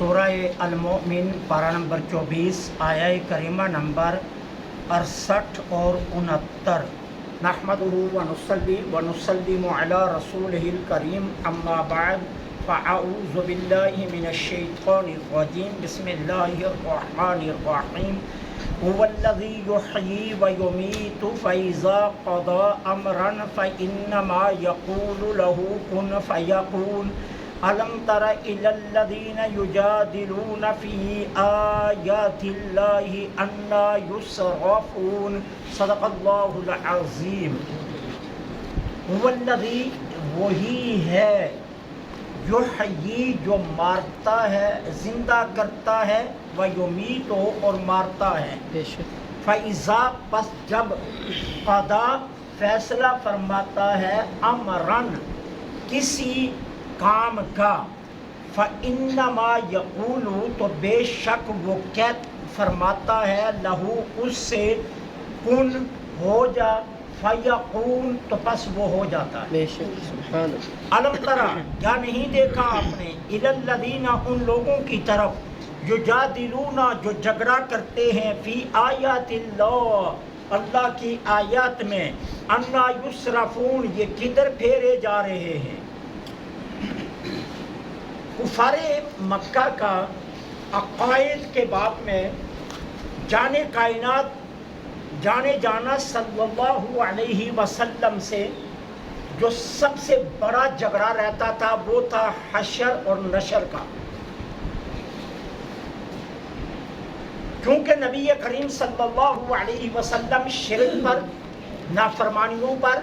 سورہ المؤمن پارہ نمبر 24 آیہ کریمہ نمبر 68 اور 69۔ نحمدہ ونصلی ونسلم علی رسولہ الکریم، اما بعد فاعوذ باللہ من الشیطان الرجیم، بسم اللہ الرحمن الرحیم۔ هو الذی یحیی ویمیت فاذا قضى امرا فانما یقول له کن فیکون۔ أَلَمْ تَرَ إِلَى الَّذِينَ يُجَادِلُونَ فِي آيَاتِ اللَّهِ أَنَّىٰ يُصْرَفُونَ۔ صدق اللہ العظیم۔ هو الذی، وہی ہے، یحیی، جو مارتا ہے، زندہ کرتا ہے، ویمیت، اور مارتا ہے۔ فَإِذَا، پس جب، قضا، فیصلہ فرماتا ہے، امرن، کسی کام کا، فَإِنَّمَا يَقُولُ، تو بے شک وہ کہہ فرماتا ہے، لہو، اس سے، کن، ہو جا، فَيَقُون، تو پس وہ ہو جاتا ہے۔ بے شک، سبحان اللہ۔ الم ترى، کیا نہیں دیکھا آپ نے، إِلَى الَّذِينَ، ان لوگوں کی طرف، یجادلون، جو جھگڑا کرتے ہیں، فی آیات اللہ، اللہ کی آیات میں، انا یصرفون، یہ کدھر پھیرے جا رہے ہیں۔ کفار مکہ کا عقائد کے باب میں جانے کائنات، جانے جانا صلی اللہ علیہ وسلم سے جو سب سے بڑا جھگڑا رہتا تھا وہ تھا حشر اور نشر کا۔ کیونکہ نبی کریم صلی اللہ علیہ وسلم شرک پر، نافرمانیوں پر،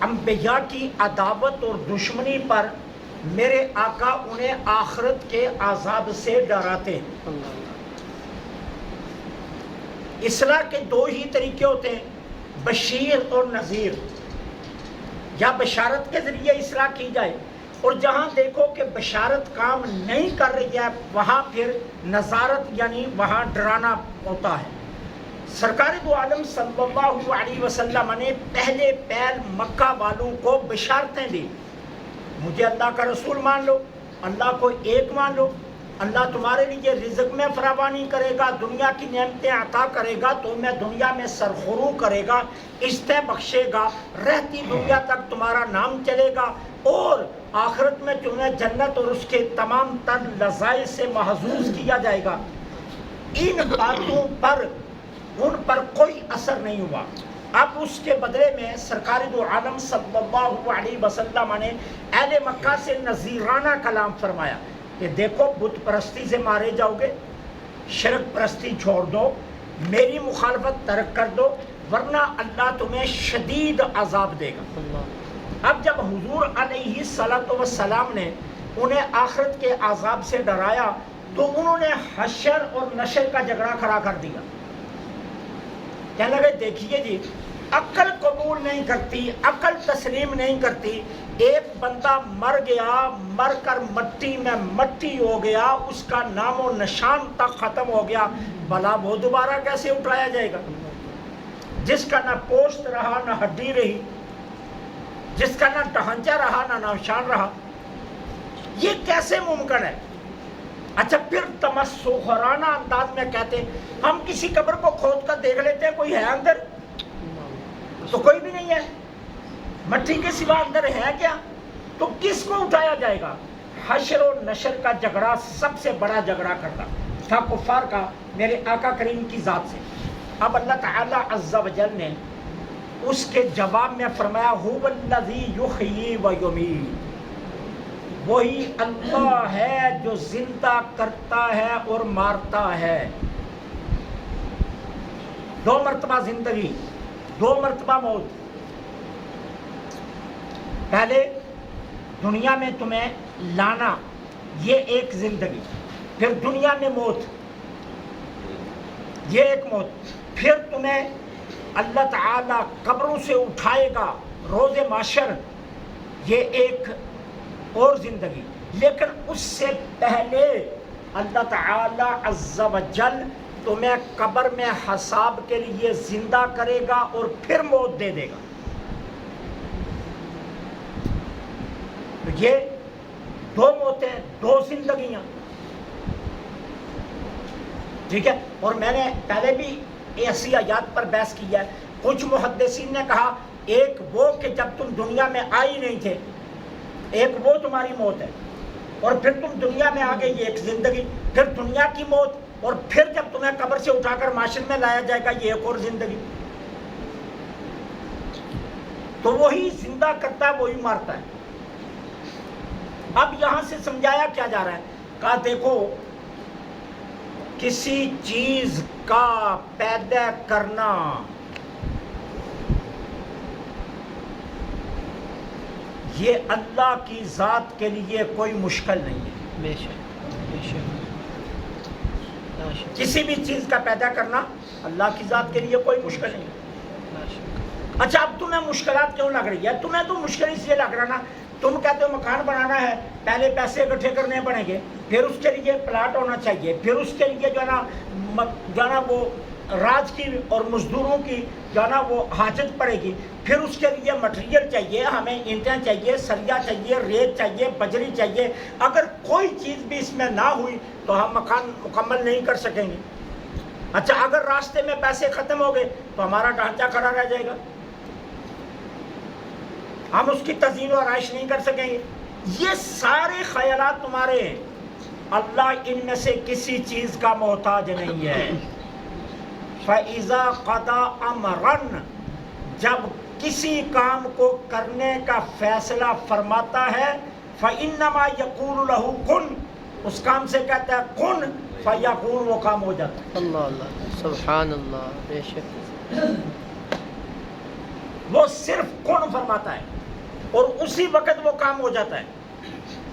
انبیاء کی عداوت اور دشمنی پر، میرے آقا انہیں آخرت کے عذاب سے ڈراتے ہیں۔ اصلاح کے دو ہی طریقے ہوتے ہیں، بشیر اور نذیر۔ یا بشارت کے ذریعے اصلاح کی جائے، اور جہاں دیکھو کہ بشارت کام نہیں کر رہی ہے وہاں پھر نذارت، یعنی وہاں ڈرانا ہوتا ہے۔ سرکار دو عالم صلی اللہ علیہ وسلم نے پہلے پہل مکہ والوں کو بشارتیں دی، مجھے اللہ کا رسول مان لو، اللہ کو ایک مان لو، اللہ تمہارے لیے رزق میں فراوانی کرے گا، دنیا کی نعمتیں عطا کرے گا، تو میں دنیا میں سرخرو کرے گا، عزتیں بخشے گا، رہتی دنیا تک تمہارا نام چلے گا، اور آخرت میں تمہیں جنت اور اس کے تمام تر لذائذ سے محظوظ کیا جائے گا۔ ان باتوں پر ان پر کوئی اثر نہیں ہوا۔ اب اس کے بدلے میں سرکار دو عالم صلی اللہ علیہ وسلم نے اہل مکہ سے نذیرانہ کلام فرمایا کہ دیکھو، بت پرستی سے مارے جاؤ گے، شرک پرستی چھوڑ دو، میری مخالفت ترک کر دو، ورنہ اللہ تمہیں شدید عذاب دے گا۔ اب جب حضور علیہ السلام نے انہیں آخرت کے عذاب سے ڈرایا تو انہوں نے حشر اور نشر کا جھگڑا کھڑا کر دیا۔ کہنے لگے، دیکھیے جی، عقل قبول نہیں کرتی، عقل تسلیم نہیں کرتی، ایک بندہ مر گیا، مر کر مٹی میں مٹی ہو گیا، اس کا نام و نشان تک ختم ہو گیا، بھلا وہ دوبارہ کیسے اٹھایا جائے گا؟ جس کا نہ پوست رہا نہ ہڈی رہی، جس کا نہ ڈھانچہ رہا نہ نشان رہا، یہ کیسے ممکن ہے؟ اچھا، پھر تمسخرانہ انداز میں کہتے ہیں، ہم کسی قبر کو کھود کر دیکھ لیتے ہیں، کوئی ہے اندر؟ تو کوئی بھی نہیں ہے، مٹی کے سوا اندر ہے کیا؟ تو کس کو اٹھایا جائے گا؟ حشر و نشر کا جھگڑا سب سے بڑا جھگڑا کرتا تھا کفار کا میرے آقا کریم کی ذات سے۔ اب اللہ تعالی عز و جل نے اس کے جواب میں فرمایا، هو الذی یحیی و یمیت، وہی اللہ ہے جو زندہ کرتا ہے اور مارتا ہے۔ دو مرتبہ زندگی، دو مرتبہ موت۔ پہلے دنیا میں تمہیں لانا، یہ ایک زندگی، پھر دنیا میں موت، یہ ایک موت، پھر تمہیں اللہ تعالیٰ قبروں سے اٹھائے گا روز محشر، یہ ایک اور زندگی۔ لیکن اس سے پہلے اللہ تعالیٰ عز و جل تمہیں قبر میں حساب کے لیے زندہ کرے گا اور پھر موت دے دے گا۔ تو یہ دو موتیں، دو زندگیاں۔ ٹھیک ہے. اور میں نے پہلے بھی ایسی آیات پر بحث کی ہے. کچھ محدثین نے کہا ایک وہ کہ جب تم دنیا میں آئی نہیں تھے، ایک وہ تمہاری موت ہے، اور پھر تم دنیا میں آ گئے یہ ایک زندگی، پھر دنیا کی موت، اور پھر جب تمہیں قبر سے اٹھا کر معاشر میں لایا جائے گا یہ ایک اور زندگی. تو وہی زندہ کرتا ہے وہی مارتا ہے. اب یہاں سے سمجھایا کیا جا رہا ہے؟ کہا دیکھو کسی چیز کا پیدا کرنا یہ اللہ کی ذات کے لیے کوئی مشکل نہیں ہے. بے شک بے شک. کسی بھی چیز کا پیدا کرنا اللہ کی ذات کے لیے کوئی مشکل نہیں ہے. اچھا اب تمہیں مشکلات کیوں لگ رہی ہے؟ تمہیں تو مشکل اس لیے لگ رہا نا، تم کہتے ہو مکان بنانا ہے، پہلے پیسے اکٹھے کرنے پڑیں گے، پھر اس کے لیے پلاٹ ہونا چاہیے، پھر اس کے لیے جو ہے نا وہ راج کی اور مزدوروں کی جو ہے نا وہ حاجت پڑے گی، پھر اس کے لیے مٹیریل چاہیے، ہمیں اینٹیں چاہیے، سریا چاہیے، ریت چاہیے، بجری چاہیے. اگر کوئی چیز بھی اس میں نہ ہوئی تو ہم مکان مکمل نہیں کر سکیں گے. اچھا اگر راستے میں پیسے ختم ہو گئے تو ہمارا ڈھانچہ کھڑا رہ جائے گا، ہم اس کی تزئین و آرائش نہیں کر سکیں گے. یہ سارے خیالات تمہارے ہیں. اللہ ان میں سے کسی چیز کا محتاج نہیں ہے. فَإِذَا قَضَى أَمْرًا، جب کسی کام کو کرنے کا فیصلہ فرماتا ہے، فَإِنَّمَا يَقُولُ لَهُ كُن، اس کام سے کہتا ہے کن فَيَكُونُ، وہ کام ہو جاتا ہے. اللہ اللہ سبحان اللہ. بے شک. وہ صرف کن فرماتا ہے اور اسی وقت وہ کام ہو جاتا ہے.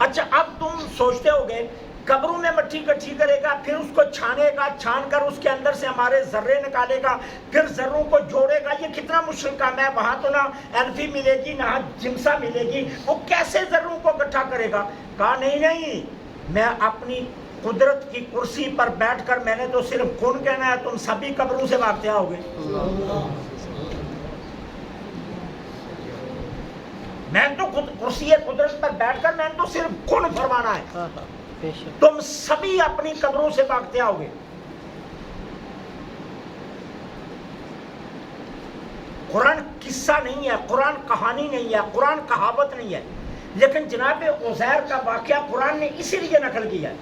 اچھا اب تم سوچتے ہوگے قبروں میں مٹی اکٹھی کرے گا، پھر اس کو چھانے گا، چھان کر اس کے اندر سے ہمارے ذرے نکالے گا، پھر ذروں کو جوڑے گا، یہ کتنا مشکل کام ہے. وہاں تو نہ ایلفی ملے گی نہ جمسا ملے گی، وہ کیسے ذروں کو اکٹھا کرے گا؟ کہا نہیں، میں اپنی قدرت کی کرسی پر بیٹھ کر میں نے تو صرف کن کہنا ہے، تم سبھی قبروں سے بھاگتے آؤ گے. میں تو کرسی قدرت پر بیٹھ کر میں نے تو صرف کن فرمانا ہے، تم سبھی اپنی قبروں سے بھاگتے آؤ گے. قرآن قصہ نہیں ہے، قرآن کہانی نہیں ہے، قرآن کہاوت نہیں ہے. لیکن جناب عزیر کا واقعہ قرآن نے اسی لیے نقل کیا ہے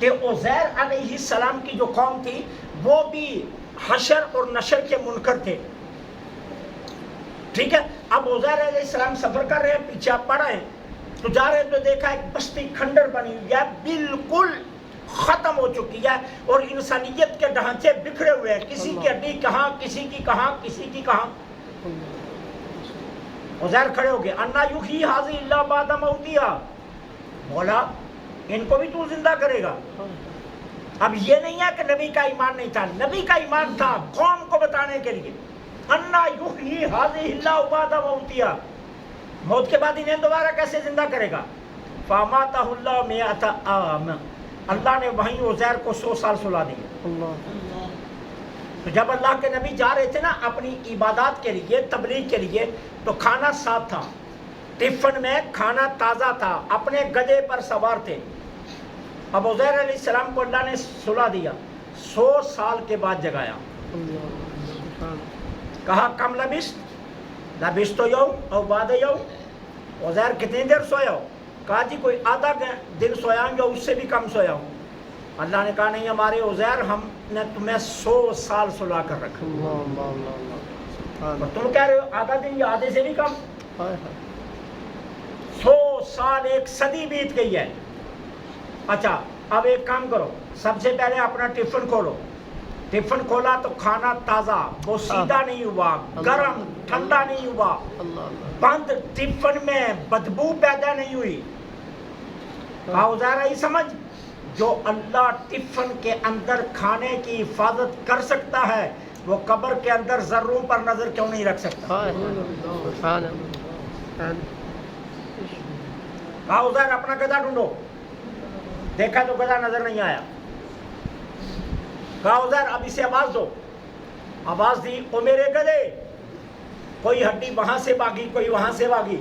کہ عزیر علیہ السلام کی جو قوم تھی وہ بھی حشر اور نشر کے منکر تھے. ٹھیک ہے. اب عزیر علیہ السلام سفر کر رہے ہیں، پیچھے آپ پڑھ رہے ہیں تو جا رہے ہیں تو دیکھا ایک بستی کھنڈر بنی ہوئی ہے، بالکل ختم ہو چکی ہے اور انسانیت کے ڈھانچے بکھرے ہوئے ہیں، کسی کی ہڈی کہاں، کسی کی کہاں، کسی کی کہاں. عزیر کھڑے ہو گئے، انا یحیی ھذہ الا بعد موتہا، مولا ان کو بھی تو زندہ کرے گا. اب یہ نہیں ہے کہ نبی کا ایمان نہیں تھا، نبی کا ایمان تھا قوم کو بتانے کے لیے. انا یحیی ھذہ الا بعد موتہا، موت کے بعد انہیں دوبارہ کیسے زندہ کرے گا؟ فاماتہ اللہ مئۃ عام، اللہ نے وہیں عزیر کو 100 سال سلا دیے. تو جب اللہ کے نبی جا رہے تھے نا اپنی عبادات کے لیے، تبلیغ کے لیے، تو کھانا ساتھ تھا، ٹفن میں کھانا تازہ تھا، اپنے گدھے پر سوار تھے. اب عزیر علیہ السلام کو اللہ نے سلا دیا، 100 سال کے بعد جگایا. کہا کم لبثت یوم او بعد یوم، عزیر کتنی دیر سویا ہو؟ کہا جی کوئی آدھا دن سویا ہوں یا اس سے بھی کم سویا ہوں. اللہ نے کہا نہیں ہمارے عزیر، ہم نے تمہیں 100 سال سلا کر رکھا، اور تم کہہ رہے ہو آدھا دن یا آدھے سے بھی کم. 100 سال، ایک صدی بیت گئی ہے. اچھا اب ایک کام کرو، سب سے پہلے اپنا ٹفن کھولو. ٹفن کھولا تو کھانا تازہ، وہ سیدھا نہیں ہوا، گرم ٹھنڈا نہیں ہوا، بند ٹفن میں بدبو پیدا نہیں ہوئی. عزیر سمجھ، جو اللہ ٹفن کے اندر کھانے کی حفاظت کر سکتا ہے وہ قبر کے اندر ذروں پر نظر کیوں نہیں رکھ سکتا؟ عزیر اپنا گدھا ڈھونڈو. دیکھا تو گدھا نظر نہیں آیا. کہا عزیر اب اسے آواز دو. آواز دی، او میرے گدھے. کوئی ہڈی وہاں سے بھاگی، کوئی وہاں سے بھاگی.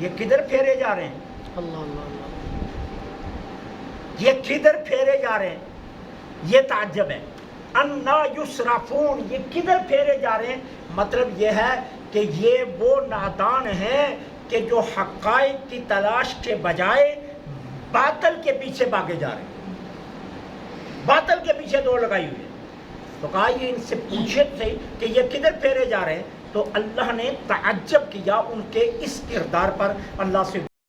یہ کدھر پھیرے جا رہے ہیں؟ اللہ اللہ اللہ یہ کدھر پھیرے جا رہے ہیں؟ یہ تعجب ہے. انا یسرفون، یہ کدھر پھیرے جا رہے ہیں؟ مطلب یہ ہے کہ یہ وہ نادان ہیں کہ جو حقائق کی تلاش کے بجائے باطل کے پیچھے بھاگے جا رہے ہیں، باطل کے پیچھے دوڑ لگائی ہوئی ہے. تو کہا یہ ان سے پوچھے تو صحیح کہ یہ کدھر پھیرے جا رہے ہیں. تو اللہ نے تعجب کیا ان کے اس کردار پر. اللہ سے